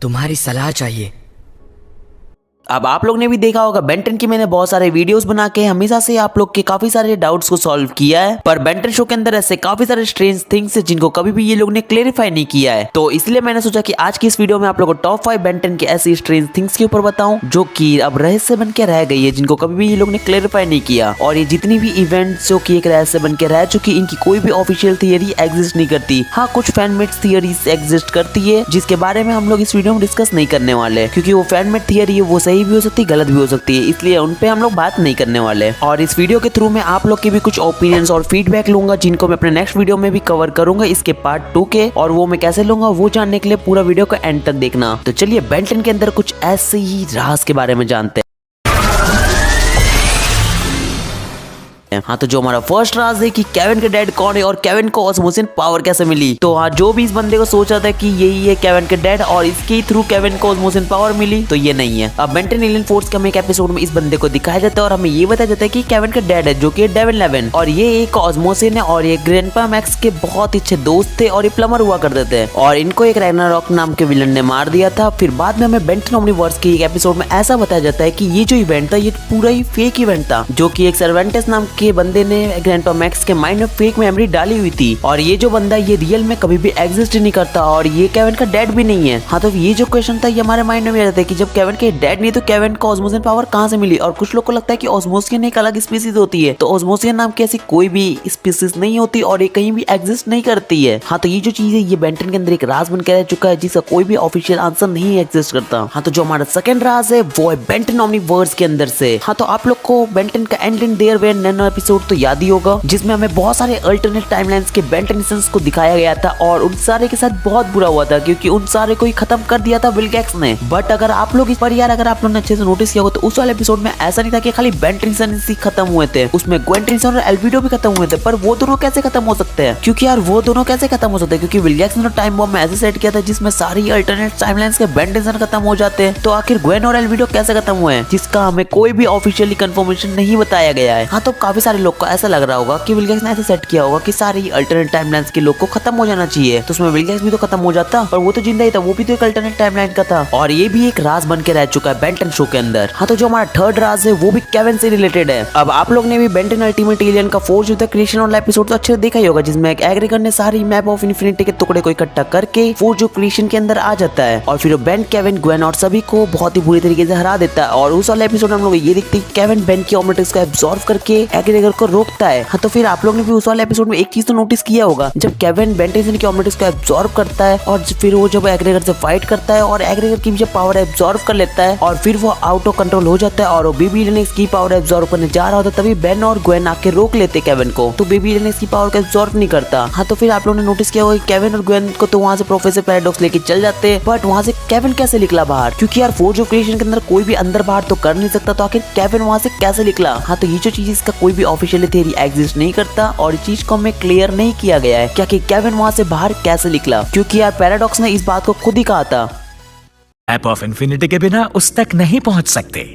तुम्हारी सलाह चाहिए। अब आप लोग ने भी देखा होगा बेन 10 की मैंने बहुत सारे वीडियोस बना के हमेशा से आप लोग के काफी सारे डाउट्स को सॉल्व किया है, पर बेन 10 शो के अंदर ऐसे काफी सारे स्ट्रेंज थिंग्स है जिनको कभी भी ये लोग ने क्लेरिफाई नहीं किया है। तो इसलिए मैंने सोचा कि आज की इस वीडियो में आप लोगों को टॉप 5 बेन 10 के ऐसी स्ट्रेंज थिंग्स के ऊपर बताऊं जो कि अब रहस्य बन के रह गई है, जिनको कभी भी ये लोग ने क्लेरिफाई नहीं किया। और ये जितनी भी इवेंट्स जो कि एक रहस्य बन के रह चुकी, इनकी कोई भी ऑफिशियल थियरी एग्जिस्ट नहीं करती। हाँ, कुछ फैनमेड थियरीज एग्जिस्ट करती है जिसके बारे में हम लोग इस वीडियो में डिस्कस नहीं करने वाले, क्योंकि वो फैनमेड थियरी है, वो सही भी हो सकती है, गलत भी हो सकती है, इसलिए उन पे हम लोग बात नहीं करने वाले। और इस वीडियो के थ्रू मैं आप लोग के भी कुछ ओपिनियंस और फीडबैक लूंगा जिनको मैं अपने नेक्स्ट वीडियो में भी कवर करूंगा, इसके पार्ट 2 के। और वो मैं कैसे लूंगा वो जानने के लिए पूरा वीडियो का एंड तक देखना। तो चलिए बेन 10 के अंदर कुछ ऐसे ही राज के बारे में जानते हैं। हाँ, तो जो हमारा फर्स्ट राज है कि केविन के डैड कौन है और केविन को ऑस्मोसियन पावर कैसे मिली। तो हाँ, जो भी इस बंदे को सोच रहा था कि यही है केविन के डैड और इसके थ्रू केविन को ऑस्मोसियन पावर मिली, तो ये नहीं है। अब बेन 10 एलियन फोर्स के हमें एक एपिसोड में इस बंदे को दिखाया जाता है और हमें ये बताया जाता है कि केविन के डैड है जो कि डेविन 11 और ये एक ऑस्मोसियन है और ये ग्रैंडपा मैक्स के बहुत अच्छे दोस्त थे और ये प्लमर हुआ करते थे और इनको एक रैग्नारॉक नाम के विलन ने मार दिया था। फिर बाद में हमें बेन 10 ओमनीवर्स के एक एपिसोड में ऐसा बताया जाता है कि ये जो इवेंट था ये पूरा ही फेक इवेंट था, जो कि एक सर्वेंटेस नाम के बंदे ने ग्रैंडपा मैक्स के माइंड में फेक मेमोरी डाली हुई थी और ये जो बंदा ये रियल में कभी भी एग्जिस्ट नहीं करता और ये केविन का डैड भी नहीं है। हाँ, तो ये जो क्वेश्चन था ये हमारे माइंड में आ जाता है कि जब केविन के डैड नहीं तो केविन को ऑस्मोसियन पावर कहाँ से मिली। और कुछ लोग को लगता है कि ऑस्मोसियन एक अलग स्पीसीज होती है, तो ऑस्मोसियन नाम की ऐसी कोई भी स्पीसीज नहीं होती और ये कहीं भी एग्जिस्ट नहीं करती है। हाँ, तो ये जो चीज है ये बेन 10 के अंदर एक राज बन के रह चुका है जिसका कोई भी ऑफिशियल आंसर नहीं एग्जिस्ट करता। हाँ, तो जो हमारा सेकंड राज है वो है बेन 10 ओमनीवर्स के अंदर से। हाँ, तो आप लोग को बेन 10 का and then there were none episode तो याद ही होगा जिसमें हमें बहुत सारे अल्टरनेट टाइमलाइंस के बेन 10 इंस्टेंस को दिखाया गया था और उन सारे के साथ बहुत बुरा हुआ था क्योंकि उन सारे को ही खत्म कर दिया था विलगैक्स ने। बट अगर आप लोग इस पर यार अगर आप लोगों ने अच्छे से नोटिस किया हो तो उस वाले एपिसोड में ऐसा नहीं था कि खाली बेन 10 इंस्टेंस ही खत्म हुए थे, उसमें ग्वेन ट्रिंसन और एल्विडो भी खत्म हुए थे। पर वो दोनों कैसे खत्म हो सकते हैं? क्योंकि यार वो दोनों कैसे खत्म हो सकते हैं? क्योंकि विलगैक्स ने टाइम बॉम्ब में ऐसे सेट किया था जिसमें सारी अल्टरनेट टाइमलाइंस के बेन 10 खत्म हो जाते हैं। तो आखिर ग्वेन और एल्विडो कैसे खत्म हुए हैं जिसका हमें कोई भी ऑफिशियली कंफर्मेशन नहीं बताया गया है। हाँ, तो काफी सारे लोग को ऐसा लग रहा होगा कि विलगैक्स ने ऐसे सेट किया होगा कि सारी अल्टरनेट टाइमलाइंस के लोग को खत्म हो जाना चाहिए, तो उसमें विलगैक्स भी तो खत्म हो जाता और वो तो जिंदा ही था, वो भी तो एक अल्टरनेट टाइमलाइन का था। और ये भी एक राज बन के रह चुका है बेन 10 शो के अंदर। हाँ, तो जो हमारा थर्ड राज है वो भी केविन से रिलेटेड है। अब आप लोग ने भी बेन 10 अल्टीमेट एलियन का फोर्ज ऑफ द क्रिएशन वाला एपिसोड तो अच्छे से देखा ही होगा जिसमें एक एग्रीगर ने सारी मैप ऑफ इन्फिनिटी के टुकड़े को इकट्ठा करके फोर्ज ऑफ क्रिएशन के अंदर आ जाता है और फिर बेन केविन ग्वेन और सभी को बहुत ही बुरी तरीके से हरा देता है। और उस वाले एपिसोड में हम लोग ये देखते हैं केविन बेन की ऑमेटिक्स को एब्जॉर्ब करके एग्रीगर को रोकता है। हाँ, तो फिर आप लोग ने भी उस वाले एपिसोड में एक चीज तो नोटिस किया होगा, जब केविन बेन 10 की ऑमेटिक्स को एब्जॉर्ब करता है और फिर वो जब एग्रीगर से फाइट करता है और एग्रीगर की जब पावर एब्जॉर्ब कर लेता है और फिर वो आउट ऑफ कंट्रोल हो जाता है और वो बेबी लिनक्स की पावर एब्जॉर्ब करने जा रहा होता है, तभी बेन और ग्वेन आके रोक लेते केविन को, तो बेबी लिनक्स की पावर को एब्जॉर्ब नहीं करता। हाँ, तो फिर आप लोगों ने नोटिस किया होगा कि केविन और ग्वेन को तो वहां से प्रोफेसर पैराडॉक्स लेके चल जाते हैं, बट वहां से केविन कैसे निकला बाहर? क्योंकि यार फोर्ज ऑफ क्रिएशन के अंदर कोई भी अंदर बाहर तो कर नहीं सकता, तो आखिर केविन वहां से कैसे निकला? हाँ, तो ये जो चीज इसका कोई भी ऑफिशियल थियरी एग्जिस्ट नहीं करता और इस चीज को हमें क्लियर नहीं किया गया है क्या कि केविन वहां से बाहर कैसे निकला, क्योंकि यार पैराडॉक्स ने इस बात को खुद ही कहा था, मैप ऑफ इन्फिनिटी के बिना उस तक नहीं पहुंच सकते।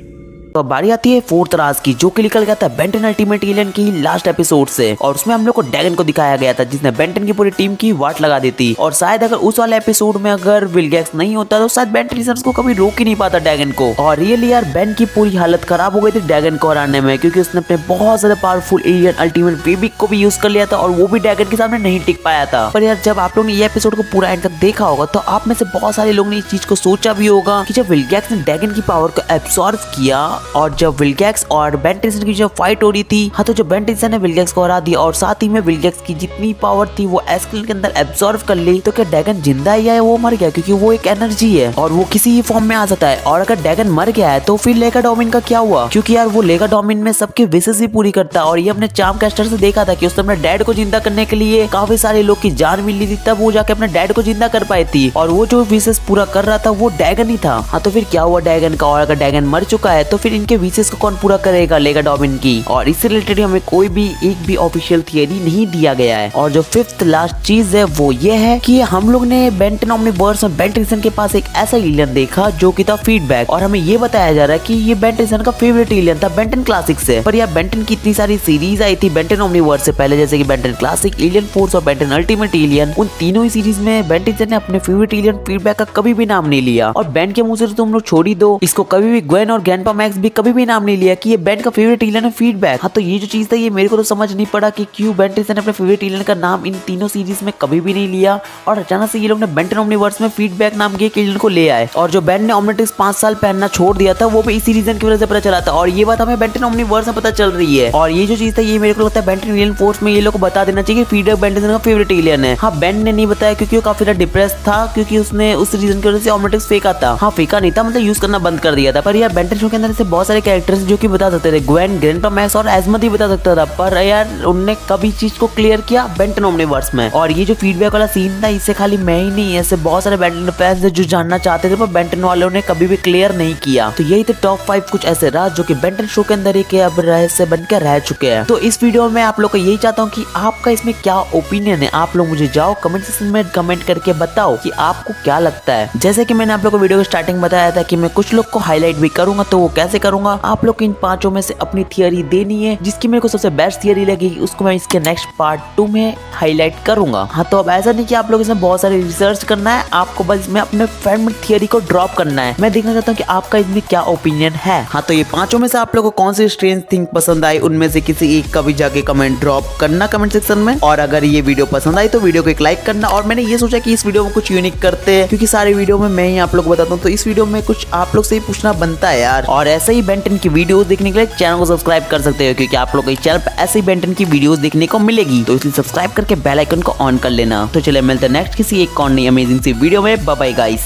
तो बारी आती है फोर्थ राज की जो कि निकल गया था बेन 10 अल्टीमेट एलियन की लास्ट एपिसोड से और उसमें हम लोग को ड्रैगन को दिखाया गया था जिसने बेन 10 की पूरी टीम की वाट लगा दी थी। और शायद अगर उस वाले एपिसोड में अगर विलगैक्स नहीं होता तो शायद बेन 10 को कभी रोक ही नहीं पाता ड्रैगन को। और रियली यार बेन की पूरी हालत खराब हो गई थी ड्रैगन को हराने में, क्योंकि उसने अपने बहुत ज्यादा पावरफुल एलियन अल्टीमेट बेबी को भी यूज कर लिया था और वो भी ड्रैगन के सामने नहीं टिक पाया था। पर यार जब आप लोग ने ये एपिसोड को पूरा एंड तक देखा होगा तो आप में से बहुत सारे लोग ने इस चीज को सोचा भी होगा कि जब विलगैक्स ने ड्रैगन की पावर को एब्सॉर्ब किया और जब विलगैक्स और बेन 10 की जो फाइट हो रही थी, हाँ, तो जो बेन 10 ने विलगैक्स को हरा दिया और साथ ही में विलगैक्स की जितनी पावर थी वो एस्केलेन के अंदर एब्सॉर्ब कर ली, तो क्या ड्रैगन जिंदा ही है? वो मर गया? क्योंकि वो एक एनर्जी है और वो किसी ही फॉर्म में आ सकता है। और अगर ड्रैगन मर गया है तो फिर लेगा डोमिन का क्या हुआ? क्योंकि यार वो लेगा डोमिन में सबके विशेष ही पूरी करता है और ये हमने चार्म कैस्टर से देखा था कि उसने अपने डैड को जिंदा करने के लिए काफी सारे लोग की जान मिली थी, तब वो जाके अपने डैड को जिंदा कर पाई थी और वो जो विशेष पूरा कर रहा था वो ड्रैगन ही था। हाँ, तो फिर क्या हुआ ड्रैगन का? और अगर ड्रैगन मर चुका है तो फिर फिर इनके विशेष को कौन पूरा करेगा लेगा डॉबिन की। और इससे रिलेटेड हमें कोई भी एक भी ऑफिशियल थियरी नहीं दिया गया है। और जो फिफ्थ लास्ट चीज है वो ये है कि हम लोग ने बेंटन ओमनीवर्स में बेंटन के पास एक ऐसा एलियन देखा जो कि था फीडबैक, और हमें ये बताया जा रहा है कि ये बेंटन का फेवरेट एलियन था बेंटन क्लासिक से। पर यार बेंटन की इतनी सारी सीरीज आई थी बेंटन ओमनीवर्स से पहले, जैसे कि बेंटन क्लासिक, एलियन फोर्स और बेंटन अल्टीमेट एलियन। उन तीनों ही सीरीज में बेंटन ने अपने फेवरेट एलियन फीडबैक का कभी भी नाम नहीं लिया। और बेन के मुंह से तो तुम लोग छोड़ ही दो, इसको कभी भी ग्वेन और ग्रैंडपा मैक्स भी कभी भी नाम नहीं लिया कि ये बेन का फेवरेट एलियन है फीडबैक। हाँ, तो ये जो चीज था ये मेरे को तो समझ नहीं पड़ा कि क्यों बेंटन ने अपने फेवरेट एलियन का नाम इन तीनों सीरीज में कभी भी नहीं लिया, और अचानक से ये लोग ने बेंटन ओमनीवर्स में फीडबैक नाम के एक एलियन को ले आए। और जो बेन ने ओमनीट्रिक्स 5 साल पहनना छोड़ दिया था वो भी इसी रीजन की वजह से पता चला था, और ये बात हमें बेंटन ओमनीवर्स में पता चल रही है। और ये जो चीज था ये मेरे को लगता है बेंटन एलियन फोर्स में ये लोग को बता देना चाहिए फीडबैक बेंटन का फेवरेट एलियन है। हाँ, बेन ने नहीं बताया क्योंकि वो काफी ज्यादा डिप्रेस था, क्योंकि उसने उस रीजन की वजह से ओमनीट्रिक्स फेंका था। हाँ, फेंका नहीं था, मतलब यूज करना बंद कर दिया था। पर यार बेंटन शो के अंदर से बहुत सारे कैरेक्टर्स जो कि बता सकते थे, ग्वेन, ग्रैंडपा मैक्स और एजमथ ही बता सकता था, पर यार उनने कभी चीज को क्लियर किया बेंटन ओमनीवर्स में। और ये जो फीडबैक वाला सीन था इससे खाली मैं ही नहीं, ऐसे बहुत सारे बेंटन फैंस जो जानना चाहते थे पर बेंटन वालों ने कभी भी क्लियर नहीं किया। तो यही थे टॉप 5 कुछ ऐसे राज जो कि बेंटन शो के अंदर एक अब रहस्य बनकर रह चुके हैं। तो इस वीडियो में आप लोग को यही चाहता हूँ कि आपका इसमें क्या ओपिनियन है, आप लोग मुझे जाओ कमेंट सेक्शन में कमेंट करके बताओ कि आपको क्या लगता है। जैसे कि मैंने आप लोग को वीडियो के स्टार्टिंग बताया था कि मैं कुछ लोग को हाईलाइट भी करूंगा, तो वो कैसे करूंगा, आप लोग इन 5 में से अपनी थियरी देनी है, जिसकी मेरे को सबसे बेस्ट थियरी लगेगी उसको मैं इसके नेक्स्ट पार्ट 2 में हाईलाइट करूंगा। हाँ, तो अब ऐसा नहीं कि आप लोग इसमें बहुत सारी रिसर्च करना है, आपको बस इसमें अपने फ्रेंड थियरी को ड्रॉप करना है। मैं देखना चाहता हूँ कि आपका इसमें क्या ओपिनियन है। हाँ, तो ये 5 में से आप लोग को कौन सी स्ट्रेंज थिंग पसंद आई, उनमें से किसी एक का भी जाके कमेंट ड्रॉप करना कमेंट सेक्शन में। और अगर ये वीडियो पसंद आई तो वीडियो को एक लाइक करना। और मैंने ये सोचा कि इस वीडियो में कुछ यूनिक करते हैं, क्योंकि सारे वीडियो में मैं ही आप लोग बताता हूँ, तो इस वीडियो में कुछ आप लोग से ही पूछना बनता है यार। और ऐसे ही बेंटन की वीडियोस देखने के लिए चैनल को सब्सक्राइब कर सकते हो, क्योंकि आप लोग इस चैनल पर ऐसे ही बेंटन की वीडियोस देखने को मिलेगी, तो इसलिए सब्सक्राइब करके बेल आइकन को ऑन कर लेना। तो चलिए मिलते हैं नेक्स्ट किसी एक और नई अमेजिंग सी वीडियो में। Bye bye guys.